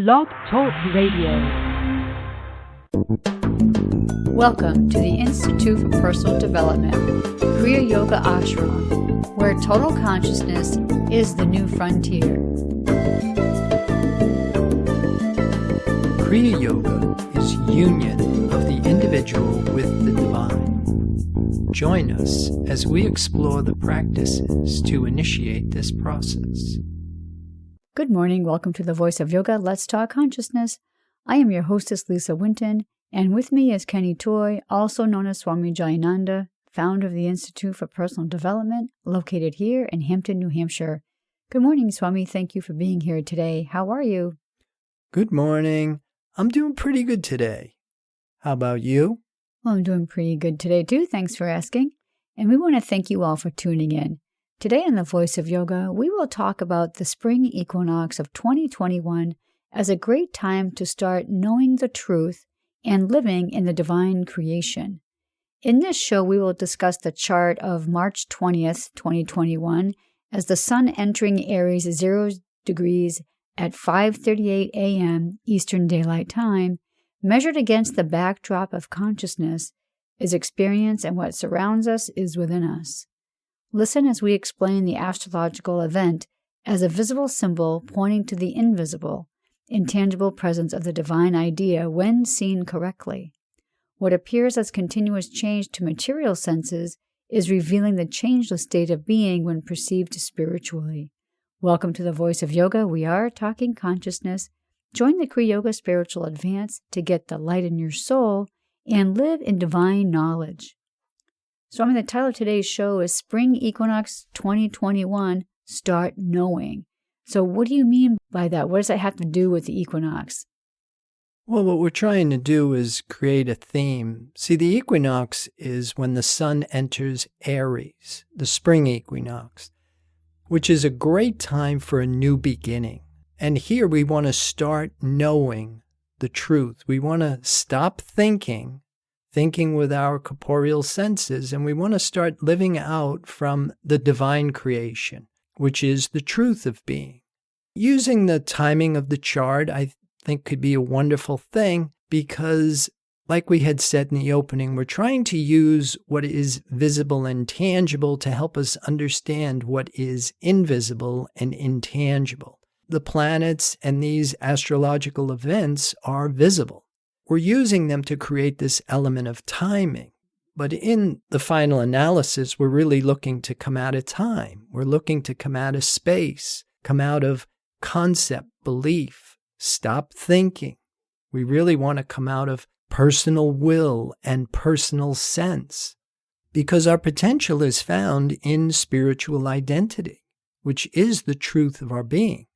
Blog Talk Radio. Welcome to the Institute for Personal Development, Kriya Yoga Ashram, where total consciousness is the new frontier. Kriya Yoga is union of the individual with the divine. Join us as we explore the practices to initiate this process. Good morning. Welcome to the Voice of Yoga. Let's Talk Consciousness. I am your hostess, Lisa Winton, and with me is Kenny Toy, also known as Swami Jayananda, founder of the Institute for Personal Development, located here in Hampton, New Hampshire. Good morning, Swami. Thank you for being here today. How are you? Good morning. I'm doing pretty good today. How about you? Well, I'm doing pretty good today, too. Thanks for asking. And we want to thank you all for tuning in. Today on The Voice of Yoga, we will talk about the spring equinox of 2021 as a great time to start knowing the truth and living in the divine creation. In this show, we will discuss the chart of March 20th, 2021, as the sun entering Aries 0 degrees at 5:38 a.m. Eastern Daylight Time, measured against the backdrop of consciousness, is experience and what surrounds us is within us. Listen as we explain the astrological event as a visible symbol pointing to the invisible, intangible presence of the divine idea when seen correctly. What appears as continuous change to material senses is revealing the changeless state of being when perceived spiritually. Welcome to the Voice of Yoga. We are talking consciousness. Join the Kriya Yoga Spiritual Advance to get the light in your soul and live in divine knowledge. So, the title of today's show is Spring Equinox 2021, Start Knowing. So what do you mean by that? What does that have to do with the equinox? Well, what we're trying to do is create a theme. See, the equinox is when the sun enters Aries, the spring equinox, which is a great time for a new beginning. And here we want to start knowing the truth. We want to stop thinking with our corporeal senses, and we want to start living out from the divine creation, which is the truth of being. Using the timing of the chart, I think could be a wonderful thing because, like we had said in the opening, we're trying to use what is visible and tangible to help us understand what is invisible and intangible. The planets and these astrological events are visible. We're using them to create this element of timing. But in the final analysis, we're really looking to come out of time. We're looking to come out of space, come out of concept, belief, stop thinking. We really want to come out of personal will and personal sense because our potential is found in spiritual identity, which is the truth of our being.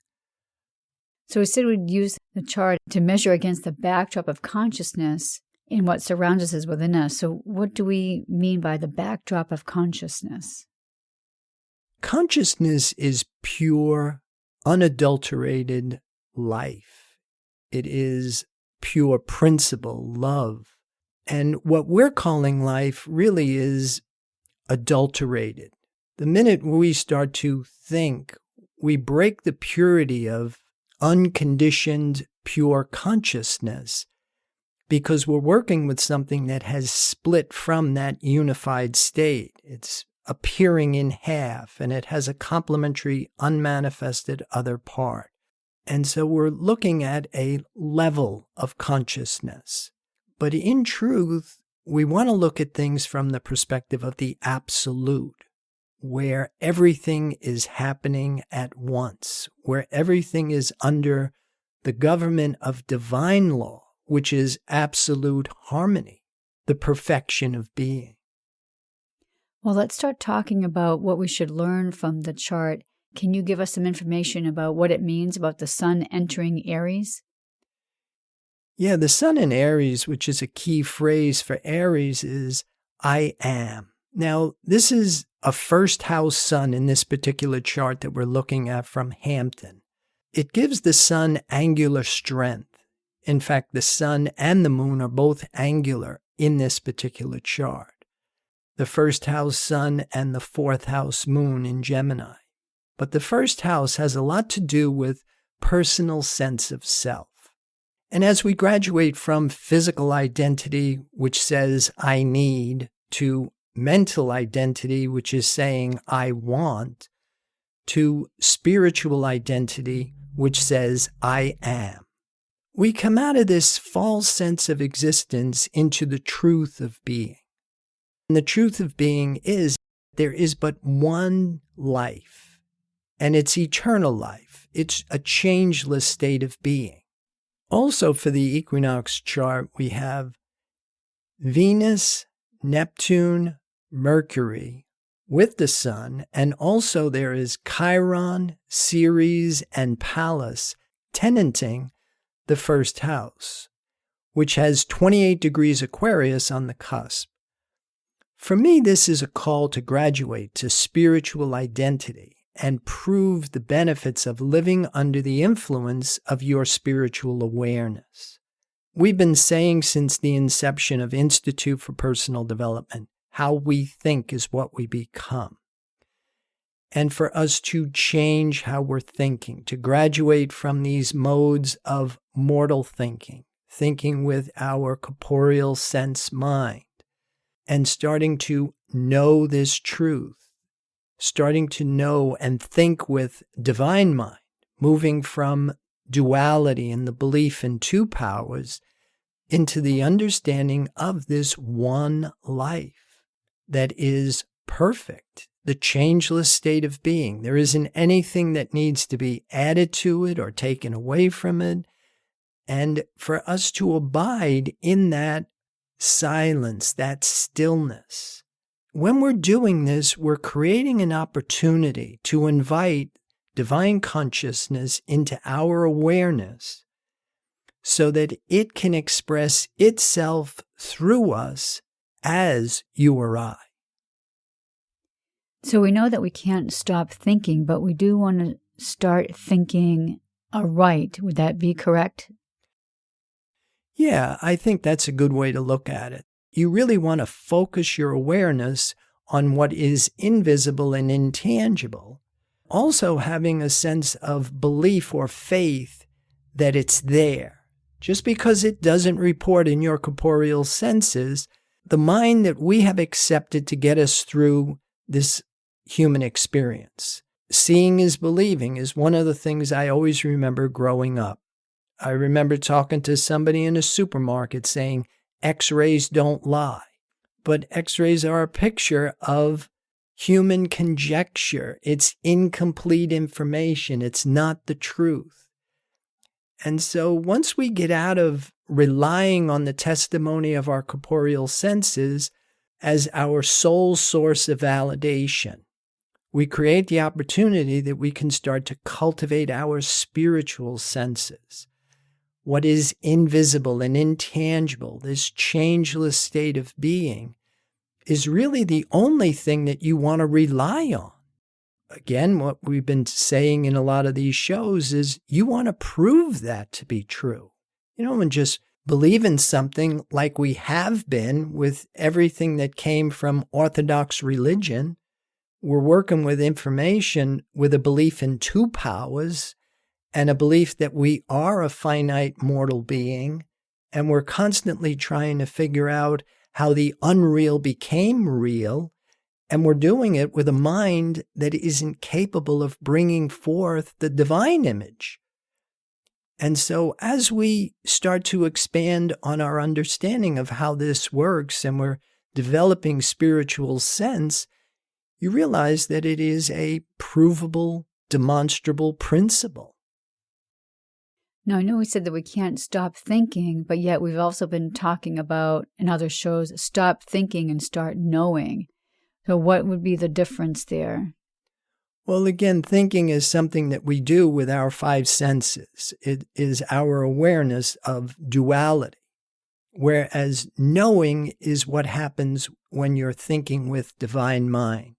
So we said we'd use the chart to measure against the backdrop of consciousness and what surrounds us is within us. So what do we mean by the backdrop of consciousness? Consciousness is pure, unadulterated life. It is pure principle, love. And what we're calling life really is adulterated. The minute we start to think, we break the purity of unconditioned, pure consciousness because we're working with something that has split from that unified state. It's appearing in half, and it has a complementary, unmanifested other part. And so we're looking at a level of consciousness. But in truth, we want to look at things from the perspective of the absolute, where everything is happening at once, where everything is under the government of divine law, which is absolute harmony, the perfection of being. Well, let's start talking about what we should learn from the chart. Can you give us some information about what it means about the sun entering Aries? Yeah, the sun in Aries, which is a key phrase for Aries, is I am. Now, this is a first house sun in this particular chart that we're looking at from Hampton. It gives the sun angular strength. In fact, the sun and the moon are both angular in this particular chart. The first house sun and the fourth house moon in Gemini. But the first house has a lot to do with personal sense of self. And as we graduate from physical identity, which says I need, to mental identity, which is saying I want, to spiritual identity, which says I am, we come out of this false sense of existence into the truth of being. And the truth of being is there is but one life, and it's eternal life. It's a changeless state of being. Also, for the equinox chart, we have Venus, Neptune, Mercury with the Sun, and also there is Chiron, Ceres, and Pallas tenanting the first house, which has 28 degrees Aquarius on the cusp. For me, this is a call to graduate to spiritual identity and prove the benefits of living under the influence of your spiritual awareness. We've been saying since the inception of Institute for Personal Development, how we think is what we become. And for us to change how we're thinking, to graduate from these modes of mortal thinking, thinking with our corporeal sense mind, and starting to know this truth, starting to know and think with divine mind, moving from duality and the belief in two powers into the understanding of this one life that is perfect, the changeless state of being. There isn't anything that needs to be added to it or taken away from it. And for us to abide in that silence, that stillness. When we're doing this, we're creating an opportunity to invite divine consciousness into our awareness so that it can express itself through us as you or I. So we know that we can't stop thinking, but we do want to start thinking aright. Would that be correct? Yeah, I think that's a good way to look at it. You really want to focus your awareness on what is invisible and intangible. Also having a sense of belief or faith that it's there. Just because it doesn't report in your corporeal senses, the mind that we have accepted to get us through this human experience. Seeing is believing is one of the things I always remember growing up. I remember talking to somebody in a supermarket saying, X-rays don't lie. But X-rays are a picture of human conjecture. It's incomplete information. It's not the truth. And so once we get out of relying on the testimony of our corporeal senses as our sole source of validation, we create the opportunity that we can start to cultivate our spiritual senses. What is invisible and intangible, this changeless state of being, is really the only thing that you want to rely on. Again, what we've been saying in a lot of these shows is you want to prove that to be true. You don't want to just believe in something like we have been with everything that came from Orthodox religion. We're working with information with a belief in two powers and a belief that we are a finite mortal being, and we're constantly trying to figure out how the unreal became real, and we're doing it with a mind that isn't capable of bringing forth the divine image. And so as we start to expand on our understanding of how this works, and we're developing spiritual sense, you realize that it is a provable, demonstrable principle. Now, I know we said that we can't stop thinking, but yet we've also been talking about, in other shows, stop thinking and start knowing. So what would be the difference there? Well, again, thinking is something that we do with our five senses. It is our awareness of duality, whereas knowing is what happens when you're thinking with divine mind.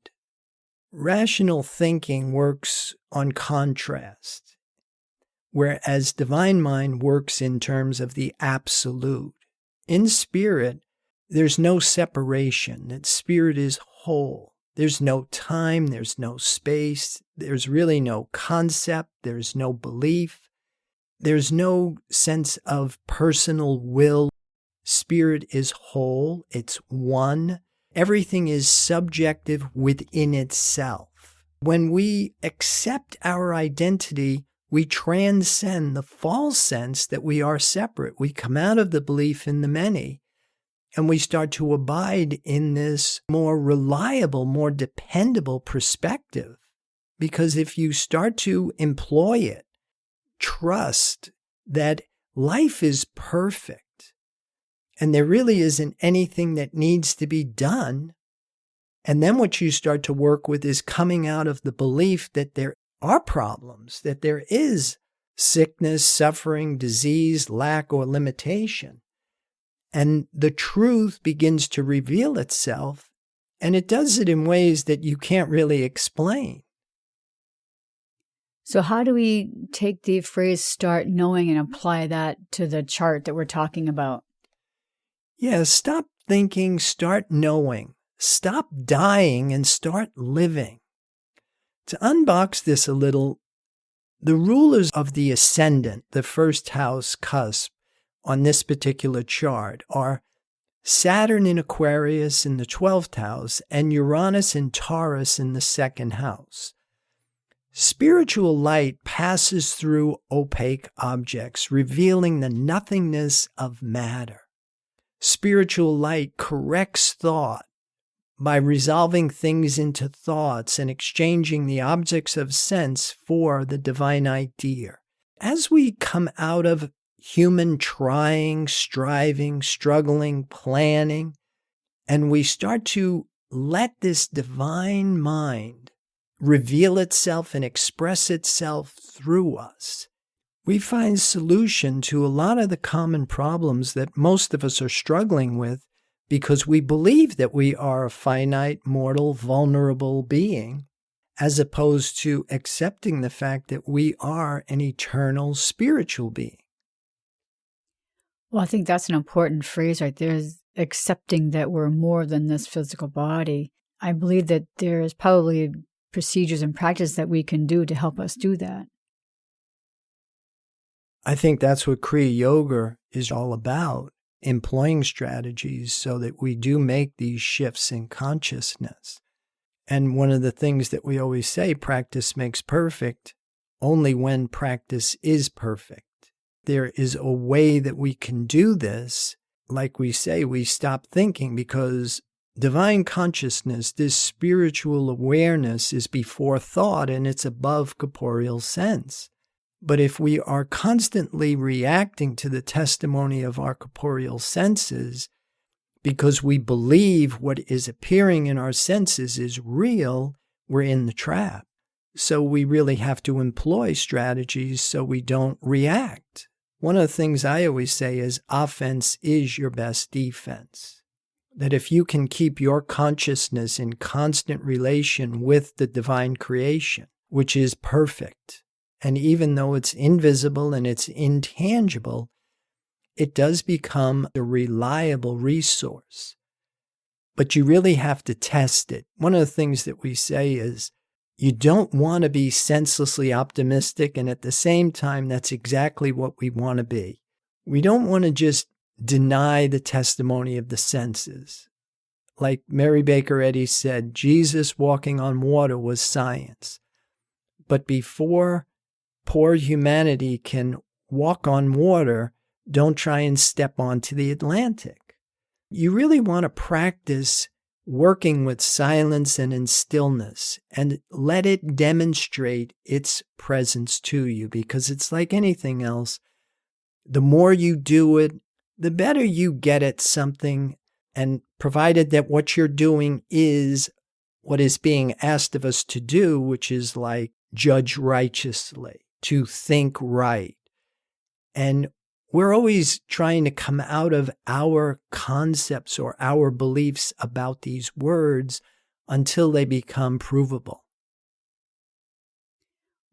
Rational thinking works on contrast, whereas divine mind works in terms of the absolute. In spirit, there's no separation. That spirit is whole. There's no time, there's no space, there's really no concept, there's no belief. There's no sense of personal will. Spirit is whole. It's one. Everything is subjective within itself. When we accept our identity, we transcend the false sense that we are separate. We come out of the belief in the many, and we start to abide in this more reliable, more dependable perspective. Because if you start to employ it, trust that life is perfect, and there really isn't anything that needs to be done. And then what you start to work with is coming out of the belief that there are problems, that there is sickness, suffering, disease, lack, or limitation. And the truth begins to reveal itself, and it does it in ways that you can't really explain. So how do we take the phrase start knowing and apply that to the chart that we're talking about? Yeah, stop thinking, start knowing. Stop dying and start living. To unbox this a little, the rulers of the ascendant, the first house cusp on this particular chart, are Saturn in Aquarius in the 12th house and Uranus in Taurus in the 2nd house. Spiritual light passes through opaque objects, revealing the nothingness of matter. Spiritual light corrects thought by resolving things into thoughts and exchanging the objects of sense for the divine idea. As we come out of human trying, striving, struggling, planning, and we start to let this divine mind reveal itself and express itself through us, we find solution to a lot of the common problems that most of us are struggling with because we believe that we are a finite, mortal, vulnerable being, as opposed to accepting the fact that we are an eternal spiritual being. Well, I think that's an important phrase right there, is accepting that we're more than this physical body. I believe that there is probably procedures and practice that we can do to help us do that. I think that's what Kriya Yoga is all about, employing strategies so that we do make these shifts in consciousness. And one of the things that we always say, practice makes perfect, only when practice is perfect. There is a way that we can do this. Like we say, we stop thinking, because divine consciousness, this spiritual awareness, is before thought and it's above corporeal sense. But if we are constantly reacting to the testimony of our corporeal senses because we believe what is appearing in our senses is real, we're in the trap. So we really have to employ strategies so we don't react. One of the things I always say is offense is your best defense. That if you can keep your consciousness in constant relation with the divine creation, which is perfect, and even though it's invisible and it's intangible, it does become a reliable resource. But you really have to test it. One of the things that we say is you don't want to be senselessly optimistic, and at the same time, that's exactly what we want to be. We don't want to just deny the testimony of the senses. Like Mary Baker Eddy said, Jesus walking on water was science. But before poor humanity can walk on water, don't try and step onto the Atlantic. You really want to practice working with silence and in stillness and let it demonstrate its presence to you, because it's like anything else. The more you do it, the better you get at something, and provided that what you're doing is what is being asked of us to do, which is like judge righteously, to think right. And we're always trying to come out of our concepts or our beliefs about these words until they become provable.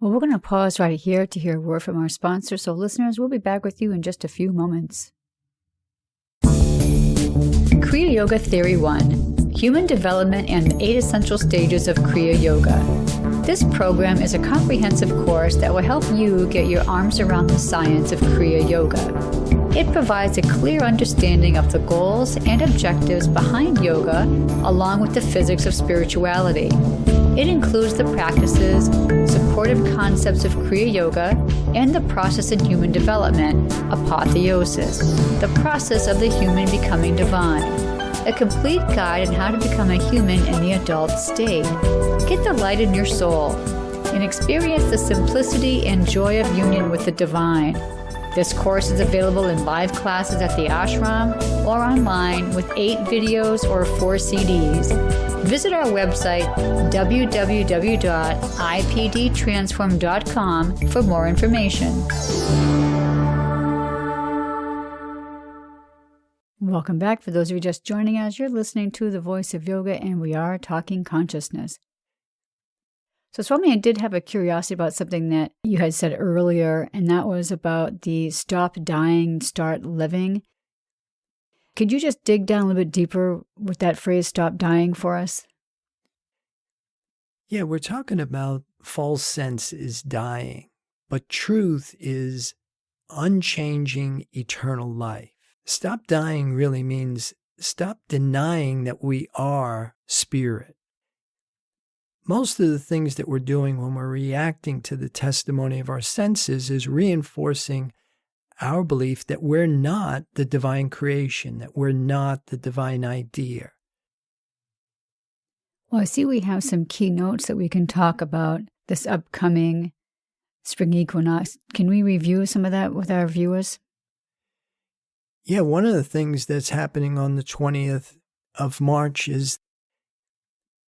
Well, we're going to pause right here to hear a word from our sponsor. So listeners, we'll be back with you in just a few moments. Kriya Yoga Theory 1, Human Development and 8 Essential Stages of Kriya Yoga. This program is a comprehensive course that will help you get your arms around the science of Kriya Yoga. It provides a clear understanding of the goals and objectives behind yoga, along with the physics of spirituality. It includes the practices, supportive concepts of Kriya Yoga, and the process in human development, apotheosis, the process of the human becoming divine. A complete guide on how to become a human in the adult state. Get the light in your soul and experience the simplicity and joy of union with the divine. This course is available in live classes at the ashram or online with 8 videos or 4 CDs. Visit our website, www.ipdtransform.com, for more information. Welcome back. For those of you just joining us, you're listening to The Voice of Yoga, and we are talking consciousness. So, Swami, I did have a curiosity about something that you had said earlier, and that was about the stop dying, start living. Could you just dig down a little bit deeper with that phrase, stop dying, for us? Yeah, we're talking about false sense is dying, but truth is unchanging eternal life. Stop dying really means stop denying that we are spirit. Most of the things that we're doing when we're reacting to the testimony of our senses is reinforcing our belief that we're not the divine creation, that we're not the divine idea. Well, I see we have some key notes that we can talk about this upcoming spring equinox. Can we review some of that with our viewers? Yeah, one of the things that's happening on the 20th of March is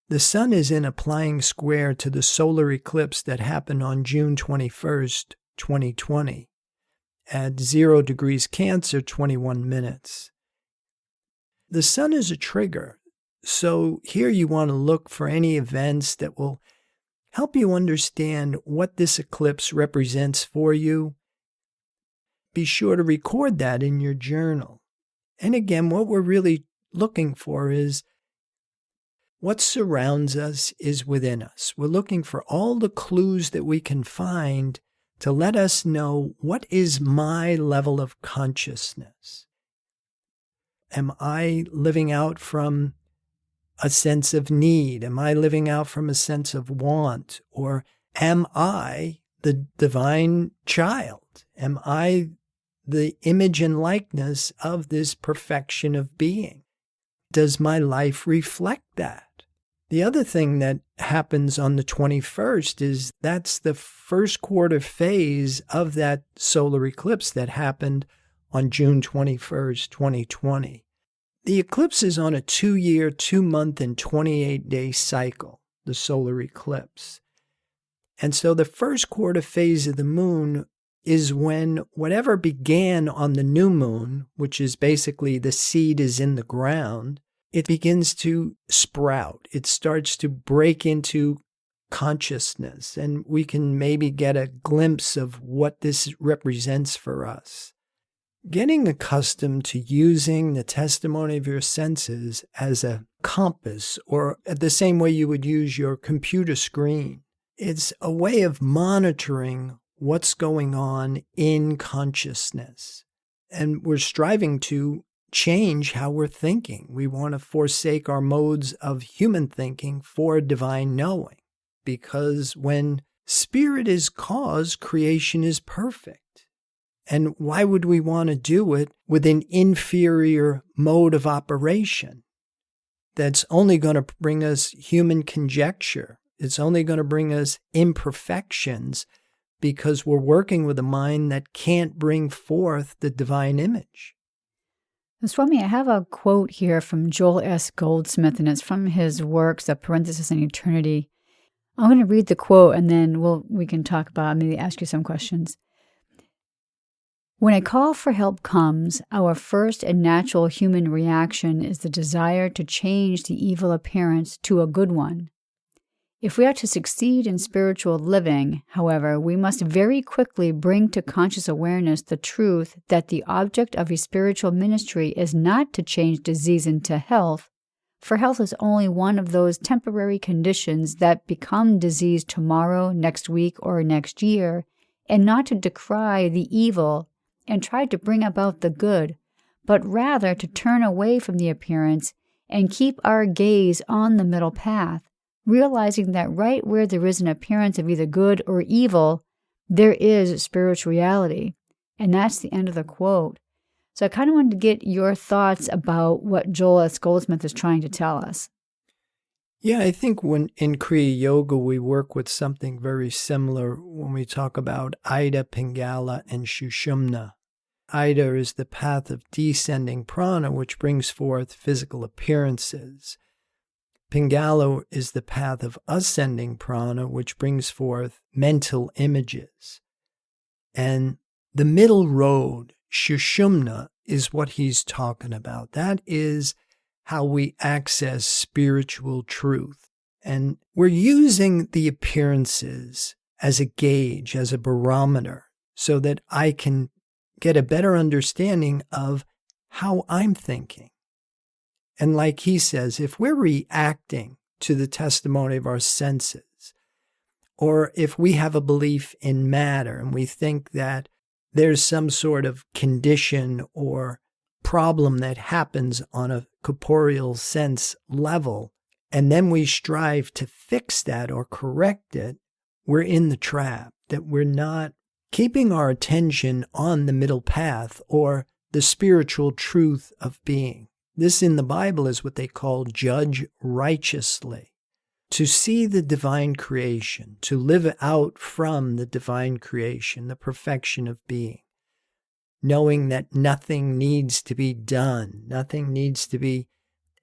the sun is in applying square to the solar eclipse that happened on June 21st, 2020, at 0 degrees Cancer, 21 minutes. The sun is a trigger, so here you want to look for any events that will help you understand what this eclipse represents for you. Be sure to record that in your journal. And again, what we're really looking for is what surrounds us is within us. We're looking for all the clues that we can find to let us know what is my level of consciousness. Am I living out from a sense of need? Am I living out from a sense of want? Or am I the divine child? Am I the image and likeness of this perfection of being? Does my life reflect that? The other thing that happens on the 21st is that's the first quarter phase of that solar eclipse that happened on June 21st, 2020. The eclipse is on a 2-year, 2-month, and 28-day cycle, the solar eclipse. And so the first quarter phase of the moon is when whatever began on the new moon, which is basically the seed is in the ground, it begins to sprout. It starts to break into consciousness, and we can maybe get a glimpse of what this represents for us. Getting accustomed to using the testimony of your senses as a compass, or the same way you would use your computer screen. It's a way of monitoring what's going on in consciousness. And we're striving to change how we're thinking. We want to forsake our modes of human thinking for divine knowing. Because when spirit is cause, creation is perfect. And why would we want to do it with an inferior mode of operation that's only going to bring us human conjecture? It's only going to bring us imperfections because we're working with a mind that can't bring forth the divine image. Swami, I have a quote here from Joel S. Goldsmith, and it's from his works, A Parenthesis in Eternity. I'm going to read the quote, and then we can talk about, maybe ask you some questions. When a call for help comes, our first and natural human reaction is the desire to change the evil appearance to a good one. If we are to succeed in spiritual living, however, we must very quickly bring to conscious awareness the truth that the object of a spiritual ministry is not to change disease into health, for health is only one of those temporary conditions that become disease tomorrow, next week, or next year, and not to decry the evil and try to bring about the good, but rather to turn away from the appearance and keep our gaze on the middle path, realizing that right where there is an appearance of either good or evil, there is spiritual reality. And that's the end of the quote. So I kind of wanted to get your thoughts about what Joel S. Goldsmith is trying to tell us. Yeah, I think when in Kriya Yoga, we work with something very similar when we talk about Ida, Pingala, and Sushumna. Ida is the path of descending prana, which brings forth physical appearances. Pingala is the path of ascending prana, which brings forth mental images. And the middle road, Sushumna, is what he's talking about. That is how we access spiritual truth. And we're using the appearances as a gauge, as a barometer, so that I can get a better understanding of how I'm thinking. And like he says, if we're reacting to the testimony of our senses, or if we have a belief in matter and we think that there's some sort of condition or problem that happens on a corporeal sense level, and then we strive to fix that or correct it, we're in the trap, that we're not keeping our attention on the middle path or the spiritual truth of being. This in the Bible is what they call judge righteously. To see the divine creation, to live out from the divine creation, the perfection of being, knowing that nothing needs to be done, nothing needs to be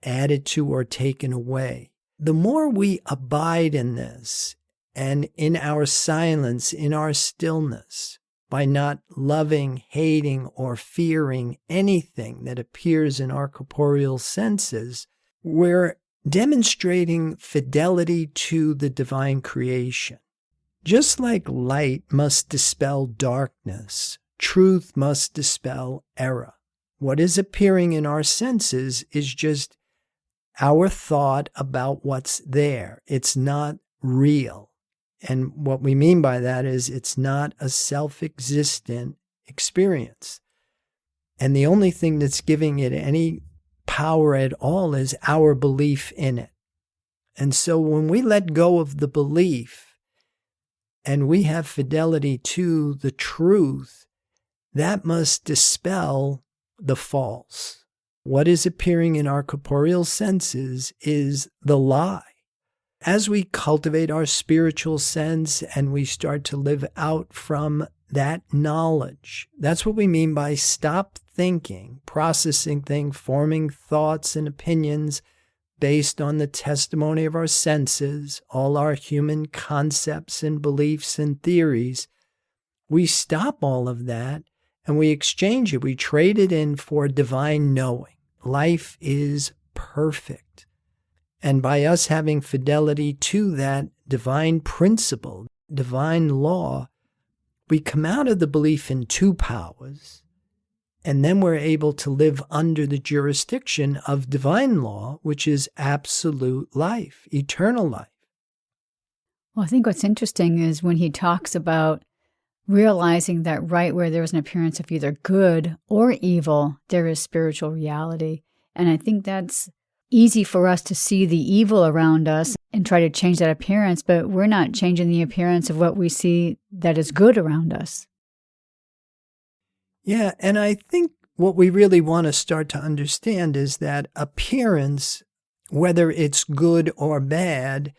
added to or taken away. The more we abide in this and in our silence, in our stillness, by not loving, hating, or fearing anything that appears in our corporeal senses, we're demonstrating fidelity to the divine creation. Just like light must dispel darkness, truth must dispel error. What is appearing in our senses is just our thought about what's there. It's not real. And what we mean by that is it's not a self-existent experience. And the only thing that's giving it any power at all is our belief in it. And so when we let go of the belief and we have fidelity to the truth, that must dispel the false. What is appearing in our corporeal senses is the lie. As we cultivate our spiritual sense and we start to live out from that knowledge, that's what we mean by stop thinking, processing things, forming thoughts and opinions based on the testimony of our senses, all our human concepts and beliefs and theories. We stop all of that and we exchange it. We trade it in for divine knowing. Life is perfect. And by us having fidelity to that divine principle, divine law, we come out of the belief in two powers, and then we're able to live under the jurisdiction of divine law, which is absolute life, eternal life. Well, I think what's interesting is when he talks about realizing that right where there is an appearance of either good or evil, there is spiritual reality. And I think that's easy for us to see the evil around us and try to change that appearance, but we're not changing the appearance of what we see that is good around us. Yeah, and I think what we really want to start to understand is that appearance, whether it's good or bad,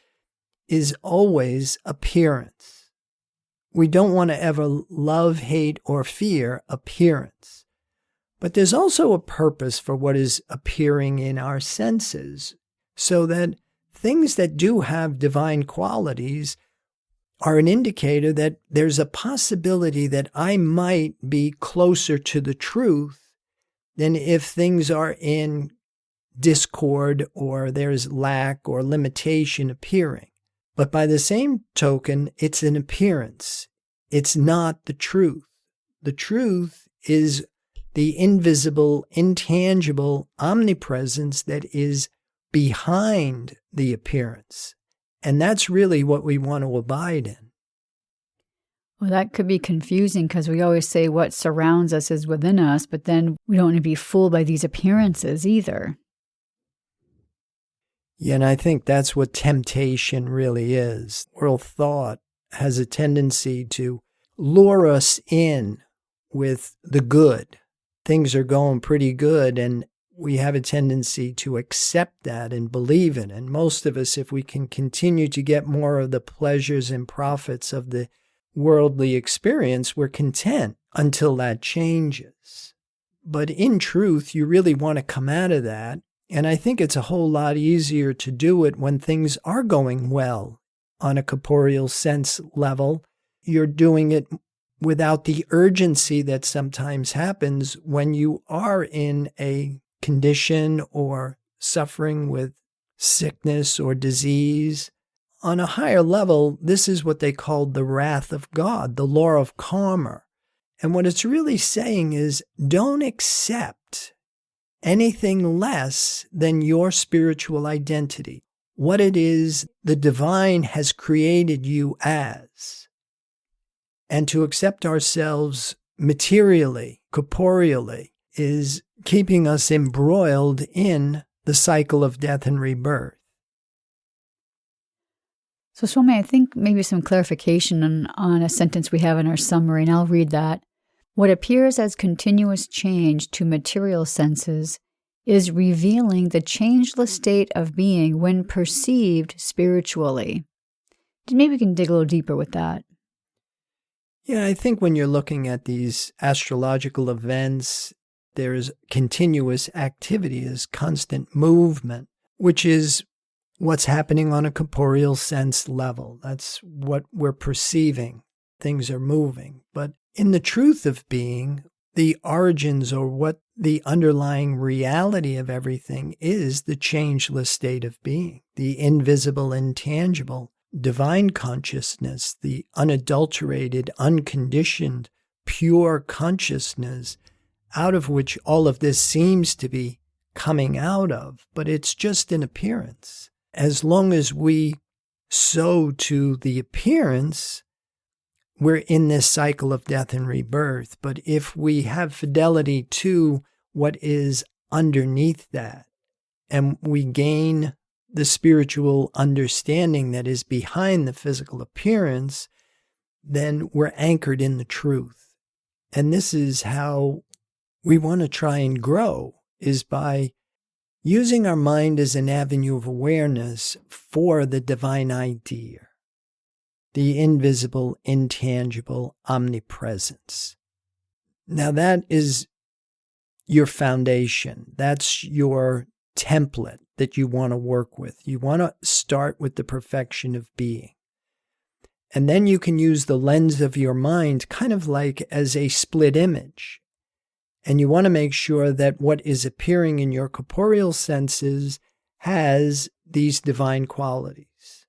is always appearance. We don't want to ever love, hate, or fear appearance. But there's also a purpose for what is appearing in our senses, so that things that do have divine qualities are an indicator that there's a possibility that I might be closer to the truth than if things are in discord or there's lack or limitation appearing. But by the same token, it's an appearance. It's not the truth. The truth is the invisible, intangible omnipresence that is behind the appearance. And that's really what we want to abide in. Well, that could be confusing because we always say what surrounds us is within us, but then we don't want to be fooled by these appearances either. Yeah, and I think that's what temptation really is. World thought has a tendency to lure us in with the good. Things are going pretty good, and we have a tendency to accept that and believe it. And most of us, if we can continue to get more of the pleasures and profits of the worldly experience, we're content until that changes. But in truth, you really want to come out of that. And I think it's a whole lot easier to do it when things are going well on a corporeal sense level. You're doing it without the urgency that sometimes happens when you are in a condition or suffering with sickness or disease. On a higher level, this is what they call the wrath of God, the law of karma. And what it's really saying is, don't accept anything less than your spiritual identity, what it is the divine has created you as. And to accept ourselves materially, corporeally, is keeping us embroiled in the cycle of death and rebirth. So, Swami, I think maybe some clarification on a sentence we have in our summary, and I'll read that. What appears as continuous change to material senses is revealing the changeless state of being when perceived spiritually. Maybe we can dig a little deeper with that. Yeah, I think when you're looking at these astrological events, there's continuous activity, is constant movement, which is what's happening on a corporeal sense level. That's what we're perceiving. Things are moving. But in the truth of being, the origins or what the underlying reality of everything is the changeless state of being, the invisible, intangible, divine consciousness, the unadulterated, unconditioned, pure consciousness out of which all of this seems to be coming out of, but it's just an appearance. As long as we sow to the appearance, we're in this cycle of death and rebirth. But if we have fidelity to what is underneath that, and we gain the spiritual understanding that is behind the physical appearance, then we're anchored in the truth. And this is how we want to try and grow, is by using our mind as an avenue of awareness for the divine idea, the invisible, intangible omnipresence. Now that is your foundation. That's your template that you want to work with. You want to start with the perfection of being. And then you can use the lens of your mind kind of like as a split image. And you want to make sure that what is appearing in your corporeal senses has these divine qualities.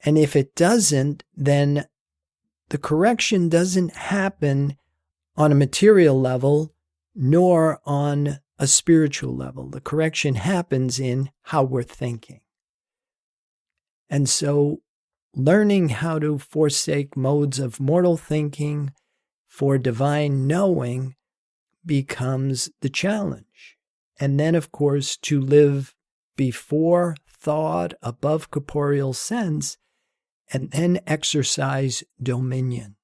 And if it doesn't, then the correction doesn't happen on a material level, nor on a spiritual level. The correction happens in how we're thinking. And so learning how to forsake modes of mortal thinking for divine knowing becomes the challenge. And then, of course, to live before thought, above corporeal sense, and then exercise dominion.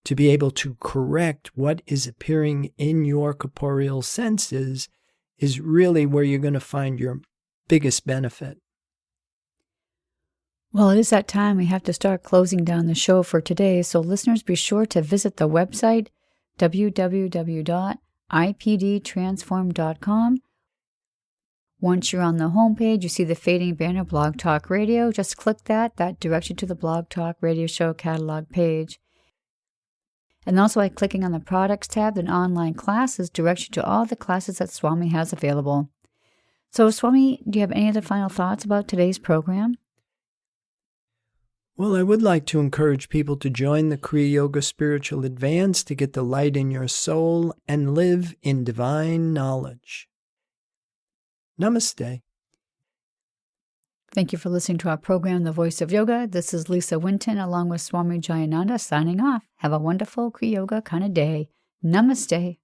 To be able to correct what is appearing in your corporeal senses is really where you're going to find your biggest benefit. Well, it is that time. We have to start closing down the show for today. So listeners, be sure to visit the website, www.ipdtransform.com. Once you're on the homepage, you see the fading banner Blog Talk Radio. Just click that. That directs you to the Blog Talk Radio Show catalog page. And also by clicking on the Products tab and Online Classes directs you to all the classes that Swami has available. So Swami, do you have any other final thoughts about today's program? Well, I would like to encourage people to join the Kriya Yoga Spiritual Advance to get the light in your soul and live in divine knowledge. Namaste. Thank you for listening to our program, The Voice of Yoga. This is Lisa Winton along with Swami Jayananda signing off. Have a wonderful Kriya Yoga kind of day. Namaste.